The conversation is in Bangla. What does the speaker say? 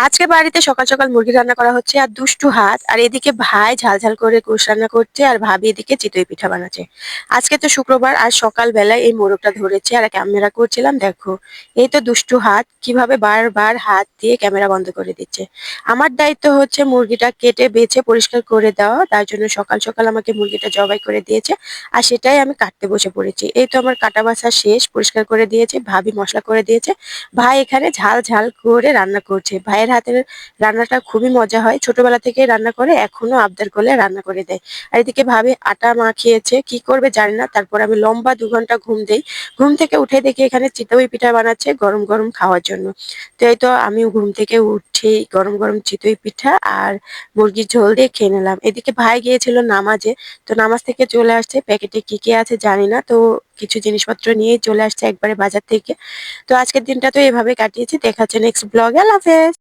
আজকে বাড়িতে সকাল সকাল মুরগি রান্না করা হচ্ছে আর দুষ্টু হাত আর এদিকে ভাই ঝাল ঝাল করে গোশ রান্না করছে আর ভাবি এদিকে চিতই পিঠা বানাচ্ছে। আজকে তো শুক্রবার আর সকালবেলায় এই মোরগটা ধরেছে আর ক্যামেরা করছিলাম, দেখো এই তো দুষ্টু হাত কিভাবে বারবার হাত দিয়ে ক্যামেরা বন্ধ করে দিচ্ছে। আমার দায়িত্ব হচ্ছে মুরগিটা কেটে বেছে পরিষ্কার করে দেওয়া, তার জন্য সকাল সকাল আমাকে মুরগিটা জবাই করে দিয়েছে আর সেটাই আমি কাটতে বসে পড়েছি। এই তো আমার কাটা বাছা শেষ, পরিষ্কার করে দিয়েছে, ভাবি মশলা করে দিয়েছে, ভাই এখানে ঝাল ঝাল করে রান্না করছে। ভাইয়ের হাতের রান্নাটা খুবই মজা হয়, ছোটবেলা থেকে রান্না করে এখনো আবদার করলে রান্না করে দেয়। আর এদিকে ভাবি আটা মাখিয়েছে, কি করবে জানি না। তারপর আমি লম্বা 2 ঘন্টা ঘুম দেই, ঘুম থেকে উঠে দেখি এখানে চিতই পিঠা বানাচ্ছে গরম গরম খাওয়ার জন্য। তো এই তো আমিও ঘুম থেকে উঠেই গরম গরম চিতই পিঠা আর মুরগির ঝোল দিয়ে খেয়ে নিলাম। এদিকে ভাই গিয়েছিল নামাজে, তো নামাজ থেকে চলে আসছে, প্যাকেটে কি কি আছে জানি না, তো কিছু জিনিসপত্র নিয়েই চলে আসছে একবারে বাজার থেকে। তো আজকের দিনটা তো এভাবে কাটিয়েছি, দেখা হচ্ছে নেক্সট ব্লগে। আল্লাহ হাফেজ।